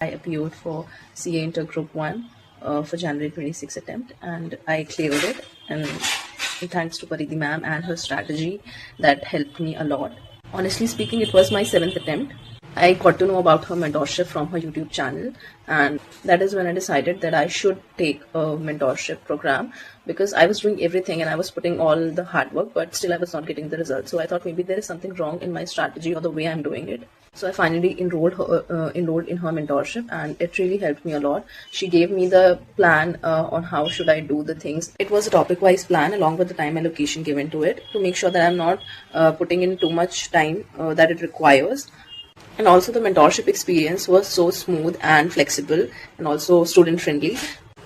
I appeared for CA Inter Group 1 for January 26 attempt, and I cleared it. And thanks to Paridhi ma'am and her strategy, that helped me a lot. Honestly speaking, it was my 7th attempt. I got to know about her mentorship from her YouTube channel, and that is when I decided that I should take a mentorship program, because I was doing everything and I was putting all the hard work, but still I was not getting the results. So I thought maybe there is something wrong in my strategy or the way I'm doing it. So I finally enrolled in her mentorship, and it really helped me a lot. She gave me the plan on how should I do the things. It was a topic-wise plan along with the time allocation given to it, to make sure that I'm not putting in too much time that it requires. And also the mentorship experience was so smooth and flexible and also student friendly.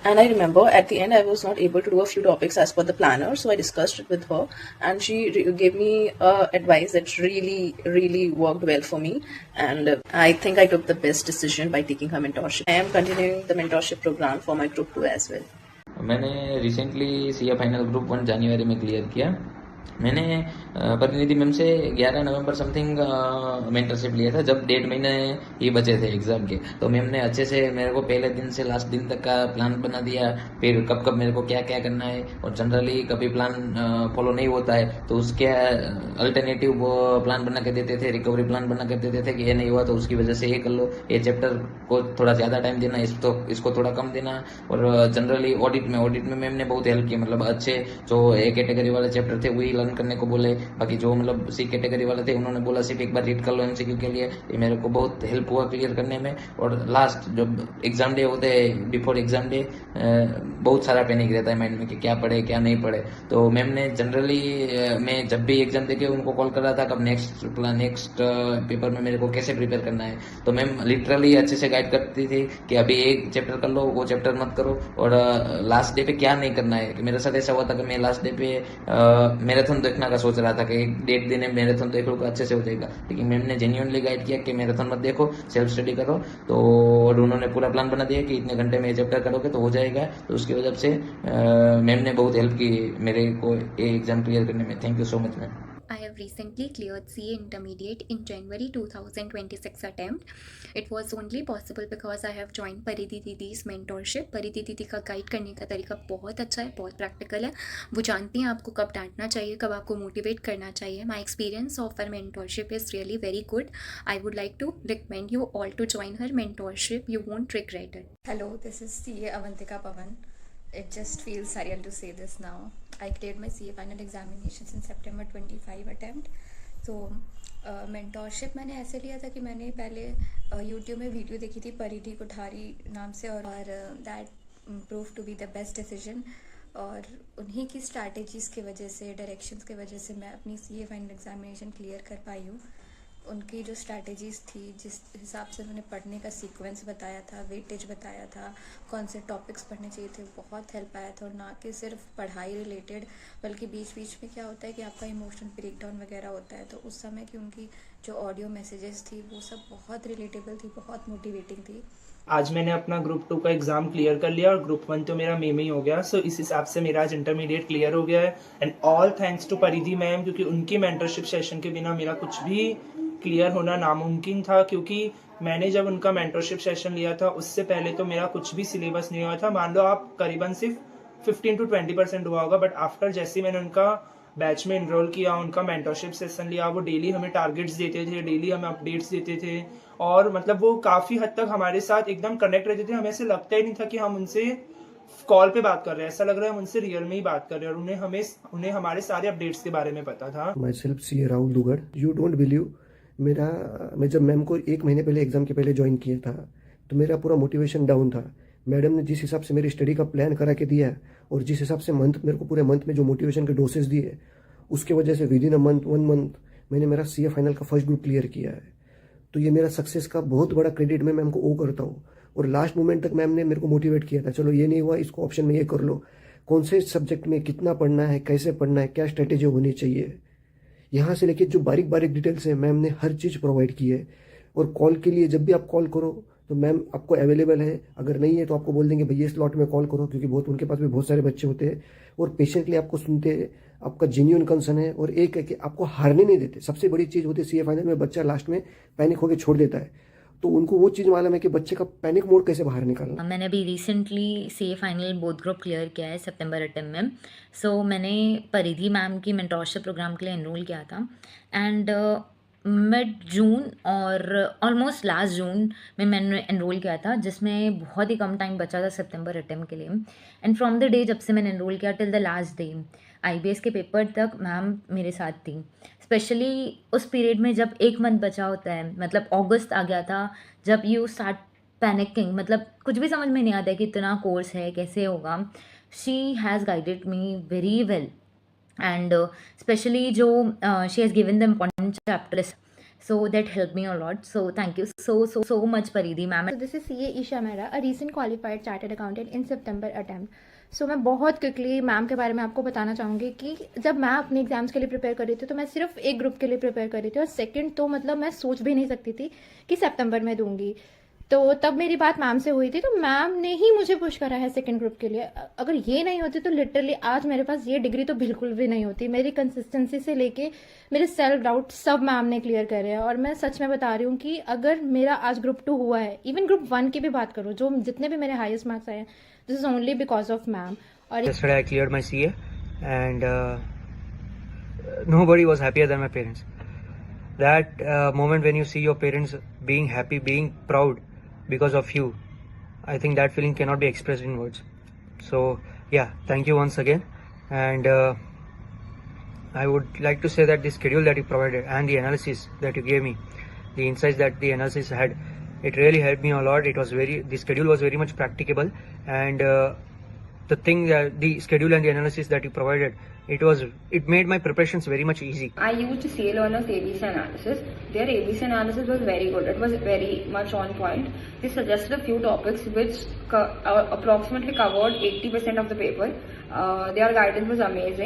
And I remember at the end I was not able to do a few topics as per the planner, so I discussed it with her, and she gave me advice that really worked well for me. And I think I took the best decision by taking her mentorship. I am continuing the mentorship program for my group 2 as well. मैंने recently CA final group 1 जनवरी में clear किया। मैंने Parineeti ma'am से 11 नवंबर something mentorship लिया था, जब 1.5 महीने ही बचे थे एग्जाम के। तो मैम ने अच्छे से मेरे को पहले दिन से लास्ट दिन तक का प्लान बना दिया, फिर कब कब मेरे को क्या क्या करना है। और जनरली कभी प्लान फॉलो नहीं होता है तो उसके अल्टरनेटिव वो प्लान बना के देते थे, रिकवरी प्लान बना के देते थे कि ये नहीं हुआ तो उसकी वजह से ये कर लो, ये चैप्टर को थोड़ा ज़्यादा टाइम देना, इसको थोड़ा कम देना। और जनरली ऑडिट में मैम ने बहुत हेल्प की, मतलब अच्छे जो ए कैटेगरी वाले चैप्टर थे वही लर्न करने को बोले, बाकी जो मतलब सी कैटेगरी वाले थे उन्होंने बोला सिर्फ एक बार रीड कर लो एमसीक्यू के लिए। ये मेरे को बहुत हेल्प हुआ क्लियर करने में। और लास्ट जब एग्जाम डे होते हैं, बिफोर एग्जाम डे बहुत सारा पैनिक रहता है माइंड में कि क्या पढ़े क्या नहीं पढ़े। तो मैम ने जनरली मैं जब भी एग्जाम देके उनको कॉल कर रहा था कब नेक्स्ट पेपर में मेरे को कैसे प्रिपेयर करना है। तो मैम लिटरली अच्छे से गाइड करती थी कि अभी एक चैप्टर कर लो, वो चैप्टर मत करो। और लास्ट डे पे क्या नहीं करना है, मेरे साथ ऐसा हुआ था कि मैं लास्ट डे पे मैराथन देखने का सोच रहा था कि एक दिन मैराथन देख लो अच्छे से हो जाएगा, लेकिन मैम ने जेन्युइनली गाइड किया कि मैराथन मत देखो, सेल्फ स्टडी करो। तो और उन्होंने पूरा प्लान बना दिया कि इतने घंटे में ये चैप्टर करोगे तो हो जाएगा। तो उसकी वजह से मैम ने बहुत हेल्प की मेरे को ये एग्जाम क्लियर करने में। Thank you so much ma'am. I have recently cleared CA Intermediate in January 2026 attempt. It was only possible because I have joined परिधि दीदी's mentorship. परिधि दीदी का गाइड करने का तरीका बहुत अच्छा है, बहुत प्रैक्टिकल है। वो जानती हैं आपको कब डांटना चाहिए, कब आपको मोटिवेट करना चाहिए। My experience of her mentorship is really very good. I would like to recommend you all to join her mentorship. You won't regret it. Hello, this is CA Avantika Pavan. It just feels surreal to say this now. I cleared my CA final examinations in September 25 attempt. तो mentorship मैंने ऐसे लिया था कि मैंने पहले YouTube में video देखी थी परिधि कोठारी नाम से, और that proved to be the best decision. और उन्हीं की स्ट्रैटेजीज़ की वजह से, डायरेक्शंस की वजह से मैं अपनी CA फाइनल एग्जामिनेशन क्लियर कर पाई हूँ। उनकी जो स्ट्रैटेजीज़ थी, जिस हिसाब से उन्होंने पढ़ने का सीक्वेंस बताया था, वेटेज बताया था, कौन से टॉपिक्स पढ़ने चाहिए थे, बहुत हेल्प आया था। और ना कि सिर्फ पढ़ाई रिलेटेड, बल्कि बीच बीच में क्या होता है कि आपका इमोशनल ब्रेकडाउन वगैरह होता है, तो उस समय की उनकी जो ऑडियो मैसेजेस थी वो सब बहुत रिलेटेबल थी, बहुत मोटिवेटिंग थी। आज मैंने अपना ग्रुप 2 का एग्ज़ाम क्लियर कर लिया और ग्रुप 1 तो मेरा मई में ही हो गया। सो इस हिसाब से मेरा आज इंटरमीडिएट क्लियर हो गया है, एंड ऑल थैंक्स टू परिधि मैम, क्योंकि उनकी मेंटरशिप सेशन के बिना मेरा कुछ भी क्लियर होना नामुमकिन था। क्योंकि मैंने जब उनका मेंटरशिप सेशन लिया था उससे पहले तो मेरा कुछ भी सिलेबस नहीं हुआ था। मान लो आप करीबन सिर्फ 15 to 20% हुआ होगा, बट आफ्टर जैसे मैंने उनका बैच में इनरोल किया, उनका मेंटरशिप सेशन लिया, वो डेली हमें टारगेट्स देते थे, डेली हमें अपडेट्स देते थे, और मतलब वो काफ़ी हद तक हमारे साथ एकदम कनेक्ट रहते थे। हमें ऐसे लगता ही नहीं था कि हम उनसे कॉल पे बात कर रहे हैं, ऐसा लग रहा है हम उनसे रियल में ही बात कर रहे हैं। और उन्हें हमारे सारे अपडेट्स के बारे में पता था। Myself C Rahul Dugar. You don't believe, मैं जब मैम को 1 महीने पहले एग्ज़ाम के पहले ज्वाइन किया था तो मेरा पूरा मोटिवेशन डाउन था। मैडम ने जिस हिसाब से मेरी स्टडी का प्लान करा के दिया और जिस हिसाब से मेरे को पूरे मंथ में जो मोटिवेशन के डोसेस दिए, उसके वजह से with in a month 1 month मैंने मेरा CA फाइनल का फर्स्ट ग्रुप क्लियर किया है। तो ये मेरा सक्सेस का बहुत बड़ा क्रेडिट मैं मैम को ओ करता हूँ। और लास्ट मोमेंट तक मैम ने मेरे को मोटिवेट किया था, चलो ये नहीं हुआ, इसको ऑप्शन में ये कर लो, कौन से सब्जेक्ट में कितना पढ़ना है, कैसे पढ़ना है, क्या स्ट्रेटेजी होनी चाहिए, यहाँ से लेके जो बारीक बारीक डिटेल्स है मैम ने हर चीज़ प्रोवाइड की है। और कॉल के लिए जब भी आप कॉल करो तो मैम आपको अवेलेबल है, अगर नहीं है तो आपको बोल देंगे भैया इस स्लॉट में कॉल करो, क्योंकि उनके पास भी बहुत सारे बच्चे होते हैं और पेशेंटली आपको सुनते हैं, आपका जेन्युइन कंसर्न है। और एक है कि आपको हारने नहीं देते। सबसे बड़ी चीज़ होती है CA फाइनल में बच्चा लास्ट में पैनिक होकर छोड़ देता है, तो उनको वो चीज़ मालूम है कि बच्चे का पैनिक मोड कैसे बाहर निकालना। मैंने अभी recently CA final both group clear किया है सितंबर अटेम्प्ट में। सो मैंने परिधि मैम की मेंटोरशिप प्रोग्राम के लिए एनरोल किया था एंड मिड जून और ऑलमोस्ट लास्ट जून में मैंने एनरोल किया था, जिसमें बहुत ही कम टाइम बचा था सितंबर अटेम्प्ट के लिए। एंड फ्रॉम द डे जब से मैंने एनरोल किया till the last day IBS के पेपर तक मैम मेरे साथ थी। स्पेशली उस पीरियड में जब 1 मंथ बचा होता है, मतलब अगस्त आ गया था, जब यू स्टार्ट पैनिकिंग, मतलब कुछ भी समझ में नहीं आता है कि इतना कोर्स है कैसे होगा। She has guided me very well and especially जो she has given the important chapters, so that helped me a lot. So thank you so much Paridhi ma'am. So this is CA Isha Mehra, a recent qualified chartered accountant in September attempt. So मैं बहुत quickly ma'am के बारे में आपको बताना चाहूँगी कि जब मैं अपने एग्जाम्स के लिए प्रिपेयर कर रही थी तो मैं सिर्फ एक ग्रुप के लिए प्रिपेयर कर रही थी और सेकंड तो मतलब मैं सोच भी नहीं सकती थी कि सितंबर में दूंगी। तो तब मेरी बात मैम से हुई थी, तो मैम ने ही मुझे पुश करा है सेकंड ग्रुप के लिए। अगर ये नहीं होती तो लिटरली आज मेरे पास ये डिग्री तो बिल्कुल भी नहीं होती। मेरी कंसिस्टेंसी से लेके मेरे सेल्फ डाउट सब मैम ने क्लियर करे हैं और मैं सच में बता रही हूँ कि अगर मेरा आज ग्रुप 2 हुआ है, इवन ग्रुप 1 की भी बात करूँ, जो जितने भी मेरे हाईएस्ट मार्क्स आए हैं, this is only because of ma'am. और Yesterday I cleared my CA and nobody was happier than my parents. That moment when you see your parents being happy, being proud because of you, I think that feeling cannot be expressed in words. So yeah, thank you once again. And I would like to say that the schedule that you provided and the analysis that you gave me, the insights that the analysis had, it really helped me a lot. The schedule was very much practicable, and the thing that the schedule and the analysis that you provided, it made my preparations very much easy. I used CA Learner's ABC analysis. Their ABC analysis was very good. It was very much on point. They suggested a few topics which approximately covered 80% of the paper. Their guidance was amazing.